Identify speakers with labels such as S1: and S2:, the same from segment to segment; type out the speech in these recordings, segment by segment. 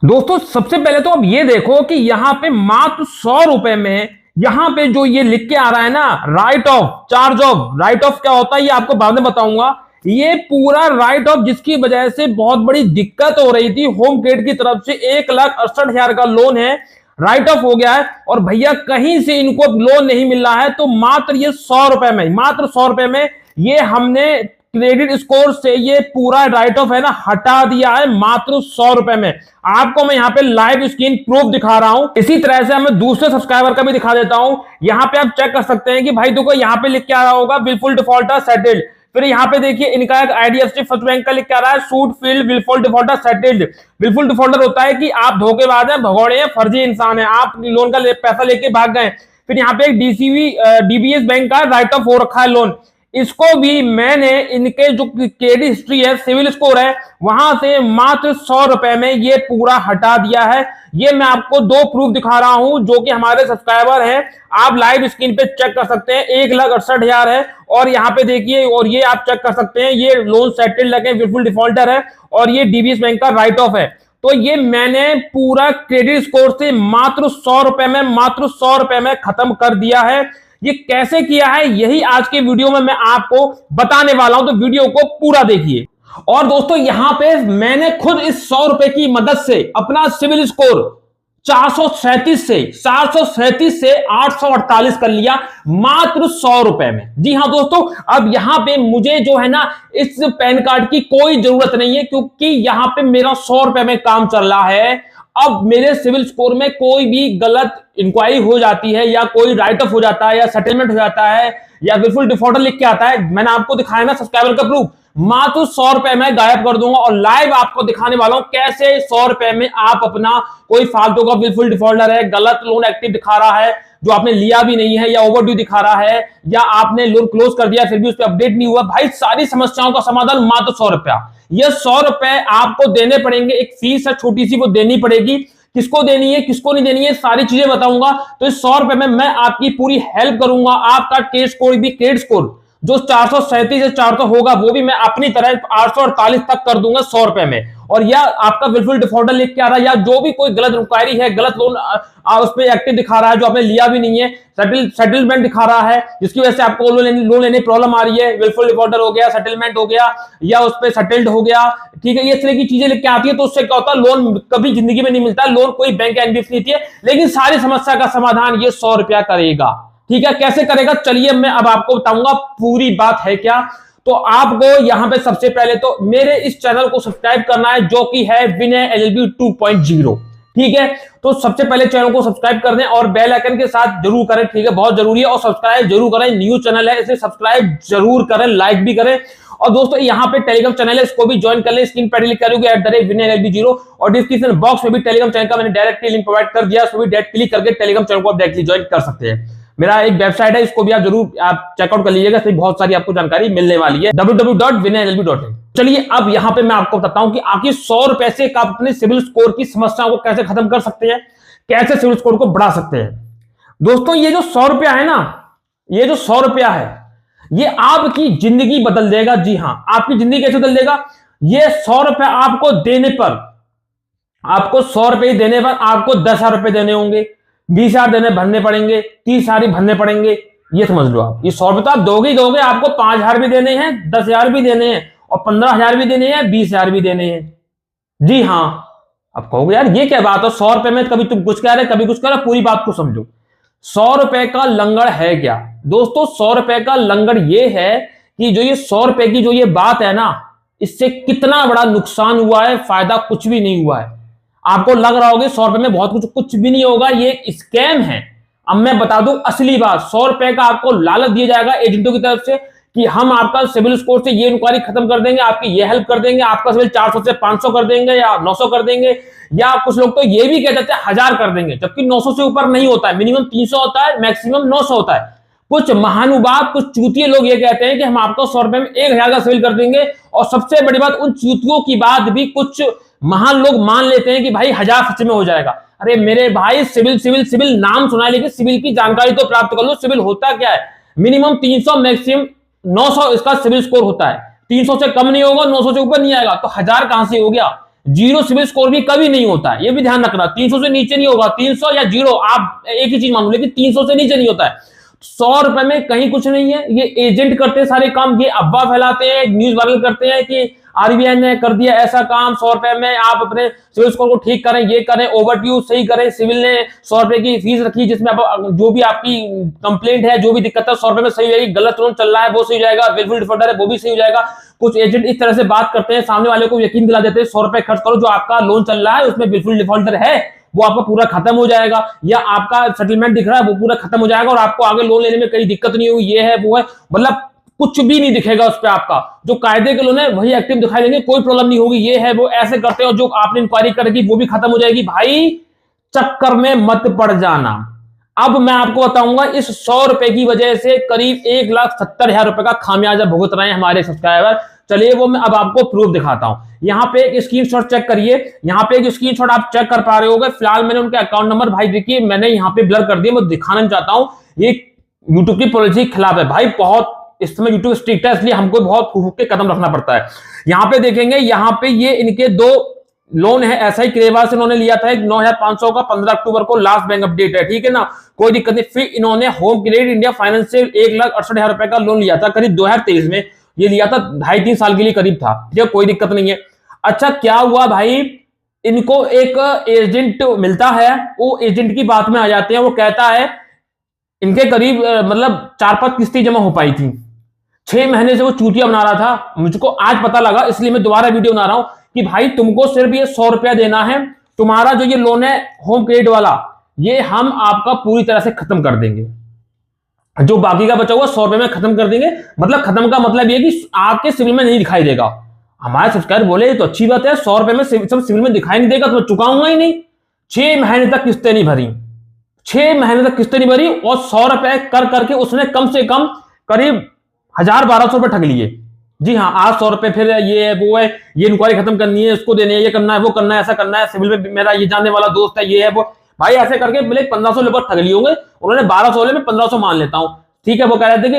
S1: दोस्तों सबसे पहले तो अब ये देखो कि यहां पे मात्र 100 रुपए में यहां पे जो ये लिख के आ रहा है ना, right of charge of. Right of क्या होता है ये आपको बाद में बताऊंगा। ये पूरा राइट ऑफ जिसकी वजह से बहुत बड़ी दिक्कत हो रही थी होम क्रेडिट की तरफ से। 1,68,000 का लोन है, राइट ऑफ हो गया है और भैया कहीं से इनको लोन नहीं मिल रहा है। तो मात्र ये 100 रुपए में, मात्र 100 रुपए में ये हमने क्रेडिट स्कोर से ये पूरा राइट ऑफ है ना हटा दिया है, मात्र 100 रुपए में। आपको मैं यहाँ पे लाइव स्क्रीन प्रूफ दिखा रहा हूं। इसी तरह से मैं दूसरे सब्सक्राइबर का भी दिखा देता हूं। यहाँ पे आप चेक कर सकते हैं कि भाई देखो यहाँ पे लिख के आ रहा होगा विलफुल डिफॉल्टर सेटल्ड। फिर यहाँ पे देखिए इनका एक आईडीएफसी फर्स्ट बैंक का लिख के आ रहा है suit filed wilful defaulter settled. Wilful defaulter होता है कि आप धोखेबाज हैं, भगौड़े हैं, फर्जी इंसान है, आप लोन का पैसा लेके भाग गए। फिर यहाँ पे एक डीसीबी डीबीएस बैंक का राइट ऑफ हो रखा है लोन। इसको भी मैंने इनके जो क्रेडिट हिस्ट्री है, सिविल स्कोर है, वहां से मात्र 100 रुपए में ये पूरा हटा दिया है। ये मैं आपको दो प्रूफ दिखा रहा हूं जो कि हमारे सब्सक्राइबर हैं, आप लाइव स्क्रीन पे चेक कर सकते हैं। 1,68,000 है और यहाँ पे देखिए, और ये आप चेक कर सकते हैं ये लोन सेटल्ड लगे, विलफुल डिफॉल्टर है और ये डीबीएस बैंक का राइट ऑफ है। तो ये मैंने पूरा क्रेडिट स्कोर से मात्र 100 रुपए में, मात्र 100 रुपए में खत्म कर दिया है। ये कैसे किया है यही आज के वीडियो में मैं आपको बताने वाला हूं, तो वीडियो को पूरा देखिए। और दोस्तों यहां पे मैंने खुद इस 100 रुपए की मदद से अपना सिविल स्कोर 437 से 848 कर लिया, मात्र 100 रुपए में। जी हां दोस्तों, अब यहां पे मुझे जो है ना इस पैन कार्ड की कोई जरूरत नहीं है, क्योंकि यहां पे मेरा 100 रुपए में काम चल रहा है। अब मेरे सिविल स्कोर में कोई भी गलत इंक्वायरी हो जाती है या कोई राइट ऑफ हो जाता है या सेटलमेंट हो जाता है या विलफुल डिफॉल्टर लिख के आता है, मैंने आपको दिखाया ना सब्सक्राइबर का प्रूफ, मात्र 100 रुपए में गायब कर दूंगा। और लाइव आपको दिखाने वाला हूं कैसे 100 रुपए में आप अपना कोई फालतू का विलफुल डिफॉल्टर है, गलत लोन एक्टिव दिखा रहा है जो आपने लिया भी नहीं है, या ओवरड्यू दिखा रहा है, या आपने लोन क्लोज कर दिया फिर भी उस पर अपडेट नहीं हुआ, भाई सारी समस्याओं का समाधान मात्र 100 रुपया। ये 100 रुपए आपको देने पड़ेंगे, एक फीस है छोटी सी वो देनी पड़ेगी। किसको देनी है किसको नहीं देनी है सारी चीजें बताऊंगा। तो इस 100 रुपए में मैं आपकी पूरी हेल्प करूंगा। आपका टेस्ट स्कोर भी, क्रेडिट स्कोर जो 437 से 400 होगा वो भी मैं अपनी तरह 848 तक कर दूंगा 100 रुपए में। और या आपका विलफुल डिफॉल्टर लिख के आ रहा है या जो भी कोई गलत इंक्वायरी है, गलत लोन उस पर एक्टिव दिखा रहा है जो आपने लिया भी नहीं है, सेटलमेंट दिखा रहा है जिसकी वजह से आपको लोन लेने प्रॉब्लम आ रही है, विलफुल डिफॉल्टर हो गया, सेटलमेंट हो गया या उस पर सेटल्ड हो गया, ठीक है, ये तरह की चीजें लिख के आती है। तो उससे क्या होता है, लोन कभी जिंदगी में नहीं मिलता, लोन कोई बैंक एनबीएफसी नहीं है, लेकिन सारी समस्या का समाधान ये 100 रुपया करेगा। ठीक है, कैसे करेगा चलिए मैं अब आपको बताऊंगा पूरी बात है क्या। तो आपको यहां पे सबसे पहले तो मेरे इस चैनल को सब्सक्राइब करना है जो कि है विनय एलएलबी 2.0। ठीक है, तो सबसे पहले चैनल को सब्सक्राइब कर दें और बेल आइकन के साथ जरूर करें, ठीक है, बहुत जरूरी है। और सब्सक्राइब जरूर करें, न्यू चैनल है इसे सब्सक्राइब जरूर करें, लाइक भी करें। और दोस्तों यहाँ पे टेलीग्राम चैनल है, इसको भी ज्वाइन कर ले, स्क्रीन पर क्लिक करोगे @विनय_LB0 और डिस्क्रिप्शन बॉक्स में भी टेलीग्राम चैनल का मैंने डायरेक्टली लिंक प्रोवाइड कर दिया, उसको भी डायरेक्ट क्लिक करके टेलीग्राम चैनल को आप डायरेक्टली ज्वाइन कर सकते हैं। मेरा एक वेबसाइट है, इसको भी आप जरूर चेकआउट कर लीजिएगा, इसमें बहुत सारी आपको जानकारी मिलने वाली है, www.vinylb.in। चलिए अब यहां पे मैं आपको बताता हूं कि आखिर 100 रुपए से आप अपने सिविल स्कोर की समस्याओं को कैसे खत्म कर सकते हैं, कैसे सिविल स्कोर को बढ़ा सकते हैं। दोस्तों ये जो 100 रुपया है ना, ये जो 100 रुपया है ये आपकी जिंदगी बदल देगा। जी हां, आपकी जिंदगी कैसे बदल देगा, ये 100 रुपया आपको देने पर, आपको 100 रुपए देने पर आपको 10,000 रुपए देने होंगे, 20,000 देने भरने पड़ेंगे, 30,000 भरने पड़ेंगे। ये समझ लो आप, ये 100 आप दोगे ही दोगे, आपको 5,000 भी देने हैं, 10,000 भी देने हैं और 15,000 भी देने हैं, 20,000 भी देने हैं। जी हाँ, अब कहोगे यार ये क्या बात है, 100 रुपए में कभी तुम कुछ कह रहे कभी कुछ कह रहे, पूरी बात को समझो। 100 रुपए का लंगड़ है क्या दोस्तों, 100 रुपए का लंगड़ ये है कि जो ये 100 रुपए की जो ये बात है ना, इससे कितना बड़ा नुकसान हुआ है, फायदा कुछ भी नहीं हुआ है। आपको लग रहा होगा 100 रुपए में बहुत कुछ भी नहीं होगा, ये एक स्कैम है। अब मैं बता दूं असली बात, 100 रुपए का आपको लालच दिया जाएगा एजेंटों की तरफ से कि हम आपका सिविल स्कोर से ये इंक्वायरी खत्म कर देंगे, आपकी ये हेल्प कर देंगे, आपका सिविल 400 से 500 कर देंगे या 900 कर देंगे, या कुछ लोग तो ये भी कह देते हैं 1,000 कर देंगे, जबकि 900 से ऊपर नहीं होता है, मिनिमम 300 होता है, मैक्सिमम 900 होता है। कुछ महानुभाव, कुछ चूतिए लोग ये कहते हैं कि हम आपको 100 रुपए में 1,000 का सिविल कर देंगे। और सबसे बड़ी बात, उन चूतियों की बात भी कुछ महान लोग मान लेते हैं कि भाई 1,000 सच में हो जाएगा। अरे मेरे भाई, सिविल सिविल सिविल नाम सुना है, लेकिन सिविल की जानकारी तो प्राप्त कर लो। सिविल होता क्या है, मिनिमम 300, मैक्सिमम 900 इसका सिविल स्कोर होता है। 300 से कम नहीं होगा, 900 से ऊपर नहीं आएगा, तो 1,000 कहां से हो गया। जीरो सिविल स्कोर भी कभी नहीं होता है, ये भी ध्यान रखना। 300 से नीचे नहीं होगा, 300 या जीरो, आप एक ही चीज मान लो, लेकिन 300 से नीचे नहीं होता है। 100 रुपए में कहीं कुछ नहीं है। ये एजेंट करते हैं सारे काम, ये अफवाह फैलाते हैं, न्यूज वायरल करते हैं कि आरबीआई ने कर दिया ऐसा काम, 100 रुपए में आप अपने सिविल स्कोर को ठीक करें, ये करें, ओवरड्यू सही करें, सिविल ने 100 रुपए की फीस रखी जिसमें आप जो भी आपकी कंप्लेंट है, जो भी दिक्कत है, 100 रुपए में सही हो जाएगी। गलत लोन चल रहा है वो सही हो जाएगा, विलफुल डिफॉल्टर है वो भी सही हो जाएगा। कुछ एजेंट इस तरह से बात करते हैं, सामने वाले को यकीन दिला देते हैं 100 रुपए खर्च करो, जो आपका लोन चल रहा है उसमें विलफुल डिफॉल्टर है वो आपका पूरा खत्म हो जाएगा, या आपका सेटलमेंट दिख रहा है वो पूरा खत्म हो जाएगा और आपको आगे लोन लेने में कोई दिक्कत नहीं होगी, ये है वो है, मतलब कुछ भी नहीं दिखेगा उस पर आपका। जो कायदे के लोन है वही एक्टिव दिखाई देंगे, कोई प्रॉब्लम नहीं होगी, ये है वो ऐसे करते हो, जो आपने इंक्वायरी करेगी वो भी खत्म हो जाएगी। भाई चक्कर में मत पड़ जाना। अब मैं आपको बताऊंगा इस 100 रुपए की वजह से करीब 1,70,000 रुपए का खामियाजा भुगत रहे हैं हमारे सब्सक्राइबर। चलिए वो मैं अब आपको प्रूफ दिखाता हूं। यहां पे एक स्क्रीनशॉट चेक करिए, यहां पे एक स्क्रीनशॉट आप चेक कर पा रहे होंगे। फिलहाल मैंने उनके अकाउंट नंबर, भाई देखिए मैंने यहां पे ब्लर कर दिया, मैं दिखाना चाहता हूं, ये यूट्यूब की पॉलिसी के खिलाफ है भाई, बहुत इस समय यूट्यूब स्ट्रिक्ट है, इसलिए हमको बहुत फूक के कदम रखना पड़ता है। यहां पे देखेंगे, यहां पे ये इनके 2 लोन है, ऐसा ही क्रेवा से इन्होंने लिया था, 9,500 का 15 अक्टूबर को लास्ट बैंक अपडेट है, ठीक है ना, कोई दिक्कत नहीं। फिर इन्होंने होम क्रेडिट इंडिया फाइनेंस से 1,68,000 रुपए का लोन लिया था करीब 2023 में, ये लिया था 2.5-3 साल के लिए करीब था, ठीक है, कोई दिक्कत नहीं है। अच्छा क्या हुआ भाई, इनको एक एजेंट मिलता है, वो एजेंट की बात में आ जाते हैं, वो कहता है इनके करीब मतलब 4-5 किस्तें जमा हो पाई थी, 6 महीने से वो चूतिया बना रहा था। मुझको आज पता लगा, इसलिए मैं दोबारा वीडियो बना रहा हूं कि भाई तुमको सिर्फ ये 100 रुपया देना है, तुम्हारा जो ये लोन है होम क्रेडिट वाला, ये हम आपका पूरी तरह से खत्म कर देंगे, जो बाकी का बचा हुआ 100 रुपए में खत्म कर देंगे। मतलब खत्म का मतलब ये कि आपके सिविल में नहीं दिखाई देगा। हमारे सब्सक्राइबर बोले तो अच्छी बात है, 100 रुपए में सब सिविल में दिखाई नहीं देगा तो मैं चुकाऊंगा ही नहीं। 6 महीने तक किस्तें नहीं भरी, 6 महीने तक किस्तें नहीं भरी, और 100 रुपए कर करके उसने कम से कम करीब 1,000-1,200 रुपए ठग लिए। जी हाँ, आज 100 रुपए, फिर ये है वो है, ये इंक्वायरी खत्म करनी है, इसको देने है, ये करना है, वो करना है, ऐसा करना है, सिविल में मेरा ये जानने वाला दोस्त है, ये है वो, भाई ऐसे करके मेरे 1,500 लगभग ठग लिए होंगे उन्होंने। 1,200 ले, मैं 1,500 मान लेता हूं, ठीक है। वो कह रहे थे कि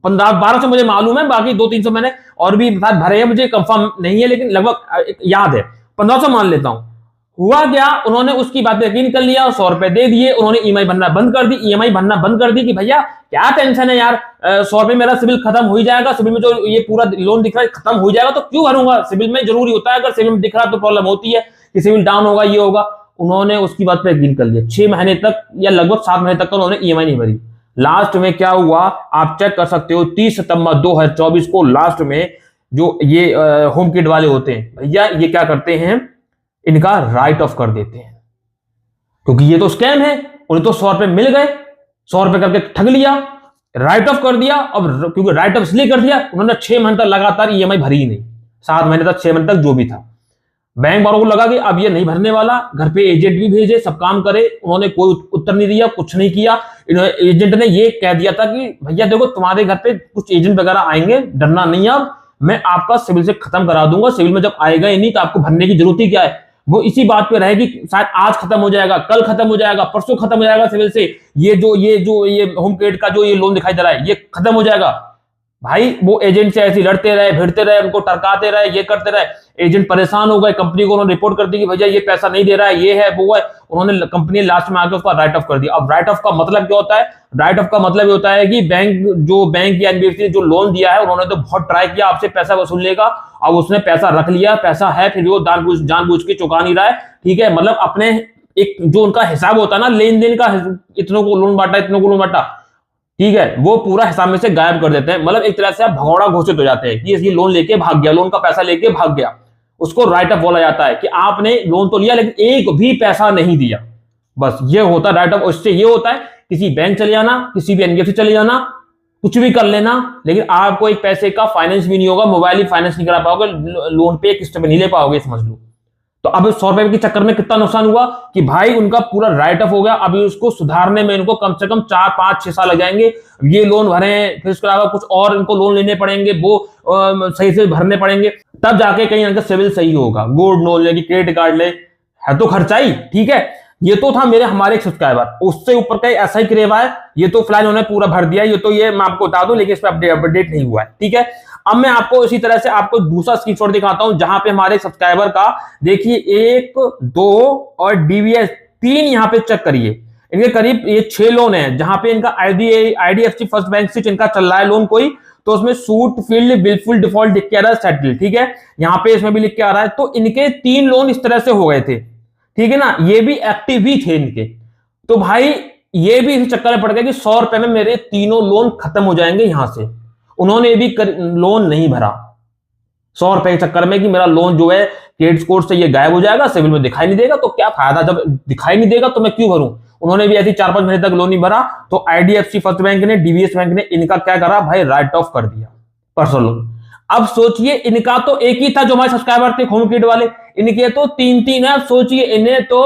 S1: 1,200 मुझे मालूम है, बाकी 200-300 मैंने और भी साथ भरे हैं, मुझे कंफर्म नहीं है, लेकिन लगभग याद है, 1,500 मान लेता हूं। हुआ क्या, उन्होंने उसकी बात पे यकीन कर लिया, 100 रुपए दे दिए, उन्होंने ईएमआई भरना बंद कर दी, ईएमआई भरना बंद कर दी कि भैया क्या टेंशन है यार, 100 रुपए मेरा सिविल खत्म हो ही जाएगा, सिविल में जो ये पूरा लोन दिख रहा है खत्म हो जाएगा तो क्यों भरूंगा, सिविल में जरूरी होता है, अगर सिविल में दिख रहा तो प्रॉब्लम होती है कि सिविल डाउन होगा, ये होगा। उन्होंने उसकी बात पे यकीन कर लिया, 6 महीने तक या लगभग 7 महीने तक उन्होंने ईएमआई नहीं भरी। लास्ट में क्या हुआ आप चेक कर सकते हो, 30 सितंबर 2024 को लास्ट में जो ये होम किट वाले होते हैं भैया, ये क्या करते हैं, इनका राइट ऑफ कर देते हैं, क्योंकि ये तो स्कैम है, उन्हें तो 100 रुपए मिल गए, 100 रुपए करके ठग लिया, राइट ऑफ कर दिया। अब क्योंकि राइट ऑफ इसलिए कर दिया, उन्होंने 6 महीने तक लगातार ईएमआई भरी ही नहीं, 7 महीने तक 6 महीने तक जो भी था। बैंक वालों को लगा कि अब ये नहीं भरने वाला, घर पे एजेंट भी भेजे, सब काम करे, उन्होंने कोई उत्तर नहीं दिया, कुछ नहीं किया। एजेंट ने ये कह दिया था कि भैया देखो तुम्हारे घर पे कुछ एजेंट वगैरह आएंगे, डरना नहीं, अब मैं आपका सिविल से खत्म करा दूंगा, सिविल में जब आएगा ही नहीं तो आपको भरने की जरूरत ही क्या है। वो इसी बात पे रहेगी, शायद आज खत्म हो जाएगा, कल खत्म हो जाएगा, परसों खत्म हो जाएगा सिविल से, ये होम क्रेडिट का जो ये लोन दिखाई दे रहा है ये खत्म हो जाएगा। भाई वो एजेंट से ऐसे लड़ते रहे, भिड़ते रहे, उनको टरकाते रहे, ये करते रहे, एजेंट परेशान हो गए, कंपनी को उन्होंने रिपोर्ट कर दी कि भैया ये पैसा नहीं दे रहा है, ये है वो है, उन्होंने कंपनी लास्ट में आकर उसका राइट ऑफ कर दिया। अब राइट ऑफ का मतलब क्या होता है, राइट ऑफ का मतलब ये होता है कि बैंक या एनबीएफसी ने जो लोन दिया है, उन्होंने तो बहुत ट्राई किया आपसे पैसा वसूलने का, अब उसने पैसा रख लिया, पैसा है, फिर भी वो जानबूझ के चुका नहीं रहा है, ठीक है। मतलब अपने एक जो उनका हिसाब होता है ना लेन देन का, इतनों को लोन बांटा, इतनों को लोन बांटा, ठीक है, वो पूरा हिसाब में से गायब कर देते हैं। मतलब एक तरह से आप भगौड़ा घोषित हो जाते हैं कि ये लोन लेके भाग गया, लोन का पैसा लेके भाग गया, उसको राइट ऑफ बोला जाता है कि आपने लोन तो लिया लेकिन एक भी पैसा नहीं दिया, बस ये होता है राइट ऑफ। उससे ये होता है किसी बैंक चले जाना, किसी भी एनबीएफसी चले जाना, कुछ भी कर लेना, लेकिन आपको एक पैसे का फाइनेंस भी नहीं होगा, मोबाइल ही फाइनेंस नहीं करा पाओगे, लोन पे किस्त पे नहीं ले पाओगे, समझ लो। तो अब 100 रुपए के चक्कर में कितना नुकसान हुआ कि भाई उनका पूरा राइट ऑफ हो गया। अभी उसको सुधारने में इनको कम से कम 4-5-6 साल लग जाएंगे, ये लोन भरें, फिर उसके अलावा कुछ और इनको लोन लेने पड़ेंगे, वो सही से भरने पड़ेंगे, तब जाके कहीं इनका सिविल सही होगा। गोल्ड लोन ले, क्रेडिट कार्ड ले, है तो खर्चा ही, ठीक है। ये तो था हमारे एक सब्सक्राइबर, उससे ऊपर का ऐसा ही करेवा है, ये तो फिलहाल उन्होंने पूरा भर दिया, ये तो ये मैं आपको बता दूं, लेकिन इस पर अपडेट नहीं हुआ है, ठीक है। अब मैं आपको इसी तरह से आपको दूसरा स्क्रीनशॉट दिखाता हूं, जहां पे हमारे सब्सक्राइबर का देखिए 1 2 और डीवीएस 3 यहां पे चेक करिए, इनके करीब ये 6 लोन है, जहां पे इनका आईडीएफसी फर्स्ट बैंक से इनका चल रहा है लोन कोई, तो उसमें सूट फील्ड बिलफुल डिफॉल्ट लिख के आ रहा है सेटल, ठीक है, यहां पे इसमें भी लिख के आ रहा है। तो इनके 3 लोन इस तरह से हो गए थे, ठीक है ना, ये भी एक्टिव ही थे इनके। तो भाई ये भी इस चक्कर में पड़ गया कि 100 रुपए में मेरे तीनों लोन खत्म हो जाएंगे यहां से, उन्होंने भी लोन नहीं भरा 100 रुपए के चक्कर में कि मेरा लोन जो है क्रेडिट स्कोर से ये गायब हो जाएगा, सिविल में दिखाई नहीं देगा, तो क्या फायदा, जब दिखाई नहीं देगा तो मैं क्यों भरूं। उन्होंने भी ऐसी 4-5 महीने तक लोन नहीं भरा, तो आईडीएफसी फर्स्ट बैंक ने, डीवीएस बैंक ने इनका क्या करा भाई, राइट ऑफ कर दिया पर्सनल लोन। अब सोचिए इनका तो एक ही था जो हमारे सब्सक्राइबर थे होम क्रेडिट वाले, इनके तो 3-3 है। अब सोचिए इन्हें तो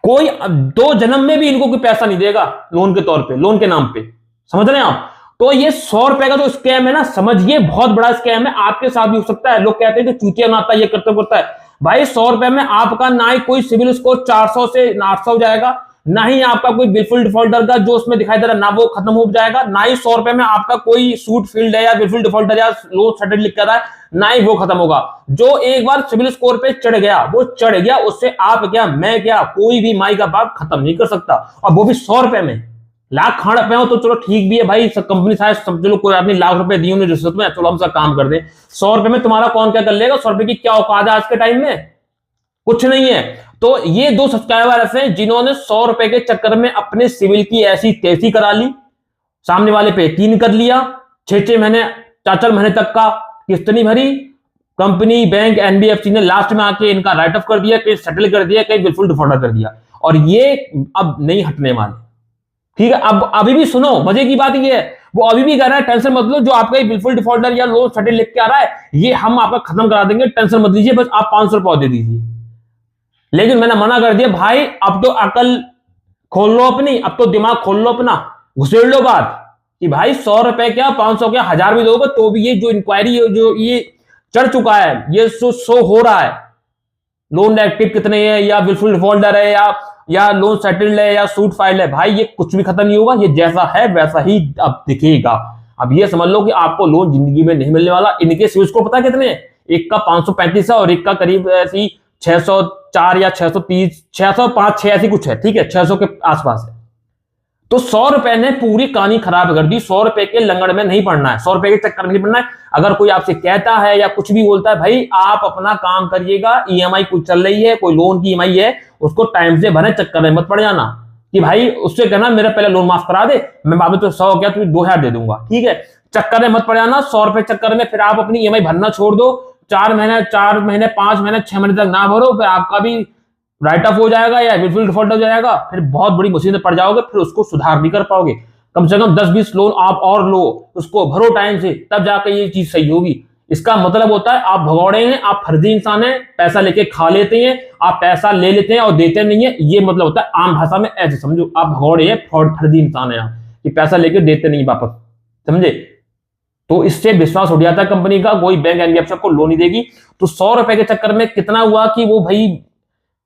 S1: कोई 2 जन्म में भी इनको कोई पैसा नहीं देगा लोन के तौर पे, लोन के नाम पे, समझ रहे हैं आप। तो ये 100 रुपए का जो स्कैम है ना, समझिए बहुत बड़ा स्कैम है, आपके साथ भी हो सकता है। लोग कहते हैं कि चूतिया नाता ये करता है, भाई 100 रुपए में आपका ना ही कोई सिविल स्कोर 400 से 800 हो जाएगा, ना ही आपका कोई बिल्कुल डिफॉल्टर का जो उसमें दिखाई दे रहा है ना वो खत्म हो जाएगा, ना ही 100 रुपए में आपका कोई सूट फील्ड है या बिल्कुल डिफॉल्टर या लो सेटल लिख रहा है, ना ही वो खत्म होगा। जो एक बार सिविल स्कोर पे चढ़ गया वो चढ़ गया, उससे आप क्या मैं क्या कोई भी माई का बाप खत्म नहीं कर सकता, और वो भी 100 रुपए में। लाख खड़ पे हो तो चलो ठीक भी है भाई, सब कंपनी शायद चलो कोई आदमी लाख रुपए दिए उन्हें रिश्वत में, चलो हम सब काम कर दें। 100 रुपए में तुम्हारा कौन क्या कर लेगा, 100 रुपए की क्या औकात है आज के टाइम में, कुछ नहीं है। तो ये 2 सब्सक्राइबर ऐसे हैं जिन्होंने 100 रुपए के चक्कर में अपने सिविल की ऐसी तैसी करा ली, सामने वाले पे यकीन कर लिया, 6-6 महीने 4-4 महीने तक का किस्त नहीं भरी, कंपनी बैंक एनबीएफसी ने लास्ट में आके इनका राइट ऑफ कर दिया, कहीं सेटल कर दिया, कहीं बिल्कुल डिफॉल्टर कर दिया, और ये अब नहीं हटने वाले, ठीक है। अब अभी भी सुनो, मजे की बात ये है, वो अभी भी कह रहा है टेंशन मत लो, जो आपका बिल्कुल डिफॉल्टर या लोन सेटल लिख के आ रहा है ये हम आपका खत्म करा देंगे, टेंशन मत लीजिए, बस आप 500 रुपए दे दीजिए। लेकिन मैंने मना कर दिया, भाई अब तो अकल खोल लो अपनी, अब तो दिमाग खोल लो अपना, घुसेड़ लो बात कि भाई 100 रुपए क्या 500 क्या 1000 भी दोगे तो भी ये जो इंक्वायरी जो ये चढ़ चुका है, ये शो हो रहा है लोन एक्टिव कितने हैं या बिल्कुल डिफॉल्टर है या लोन सेटल्ड है या सूट फाइल है, भाई ये कुछ भी खत्म नहीं होगा, ये जैसा है वैसा ही अब दिखेगा। अब ये समझ लो कि आपको लोन जिंदगी में नहीं मिलने वाला। इनके सिविल स्कोर पता कितने हैं, एक का 535 है और एक का करीब ऐसी 604 या 630 605 6 ऐसी कुछ है, ठीक है, 600 के आसपास है। तो 100 रुपए ने पूरी कहानी खराब कर दी। 100 रुपए के लंगड़ में नहीं पड़ना है, 100 रुपए के चक्कर में नहीं पड़ना है। अगर कोई आपसे कहता है या कुछ भी बोलता है, भाई आप अपना काम करिएगा, ईएमआई कुछ चल रही है, कोई लोन की ईएमआई है, उसको टाइम से भरे, चक्कर में मत पड़ जाना कि भाई उससे कहना मेरा पहले लोन माफ करा दे, मैं बाद में तो 100 क्या तुझे 2000 दे दूंगा, ठीक है, चक्कर में मत पड़ जाना। 100 रुपए चक्कर में फिर आप अपनी ईएमआई भरना छोड़ दो, 4 महीने 5 महीने 6 महीने तक ना भरो, फिर आपका भी राइट ऑफ हो जाएगा या बिल्कुल डिफॉल्ट हो जाएगा, फिर बहुत बड़ी मुसीबत में पड़ जाओगे, फिर उसको सुधार नहीं कर पाओगे। कम से कम 10-20 लोन आप और लो, उसको भरो टाइम से, तब जाकर ये चीज सही होगी। इसका मतलब होता है आप भगौड़े हैं, आप फर्जी इंसान हैं, पैसा लेके खा लेते हैं, आप पैसा ले लेते हैं और देते नहीं है, ये मतलब होता है आम भाषा में ऐसे समझो, आप भगौड़े हैं, फर्जी इंसान है आप, कि पैसा लेके देते नहीं वापस, समझे। तो इससे विश्वास उठ जाता है कंपनी का, कोई बैंक एनबीएफसी आपको लोन नहीं देगी। तो 100 रुपए के चक्कर में कितना हुआ कि वो भाई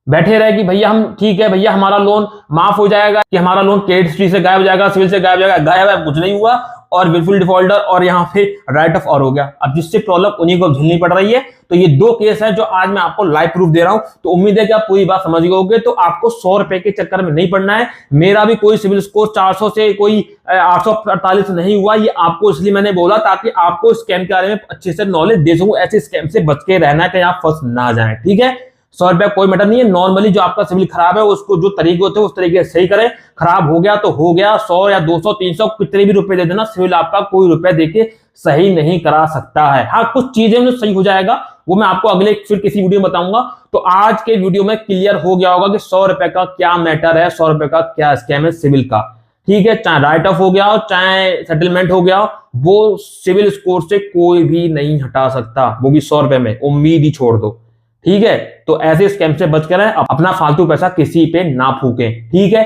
S1: बैठे रहे कि भैया हम ठीक है भैया हमारा लोन माफ हो जाएगा, कि हमारा लोन क्रेडिट हिस्ट्री से गायब हो जाएगा, सिविल से गायब हो जाएगा, गायब है, कुछ नहीं हुआ, और बिल्कुल डिफॉल्टर और यहाँ पे राइट ऑफ और हो गया। अब जिससे प्रॉब्लम उन्हीं को झेलनी पड़ रही है। तो ये 2 केस है जो आज मैं आपको लाइव प्रूफ दे रहा हूं। तो उम्मीद है कि आप पूरी बात समझ गए। तो आपको 100 रुपए के चक्कर में नहीं पड़ना है। मेरा भी कोई सिविल स्कोर 400 से कोई 848 नहीं हुआ, ये आपको इसलिए मैंने बोला ताकि आपको स्कैम के बारे में अच्छे से नॉलेज दे सकूं। ऐसे स्कैम से बच के रहना है कि आप फंस ना जाए, ठीक है। 100 रुपया कोई मैटर नहीं है। नॉर्मली जो आपका सिविल खराब है उसको जो तरीके होते हैं उस तरीके से सही करें। खराब हो गया तो हो गया, 100 या 200 300 कितने भी रुपए दे देना, सिविल आपका कोई रुपए देके सही नहीं करा सकता है। हाँ, कुछ चीजें में सही हो जाएगा, वो मैं आपको अगले फिर किसी वीडियो में बताऊंगा। तो आज के वीडियो में क्लियर हो गया होगा कि 100 रुपए का क्या मैटर है, 100 रुपए का क्या स्कैम है सिविल का, ठीक है। चाहे राइट ऑफ हो गया हो, चाहे सेटलमेंट हो गया हो, वो सिविल स्कोर से कोई भी नहीं हटा सकता, वो भी 100 रुपए में। उम्मीद ही छोड़ दो, ठीक है। तो ऐसे स्कैम से बच कर अपना फालतू पैसा किसी पे ना फूकें, ठीक है।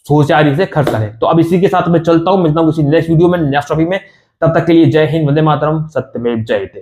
S1: सोचारी से खर्च करें। तो अब इसी के साथ मैं चलता हूं, मिलता हूं किसी नेक्स्ट वीडियो में, नेक्स्ट टॉपिक में। तब तक के लिए जय हिंद, वंदे मातरम, सत्यमेव जयते।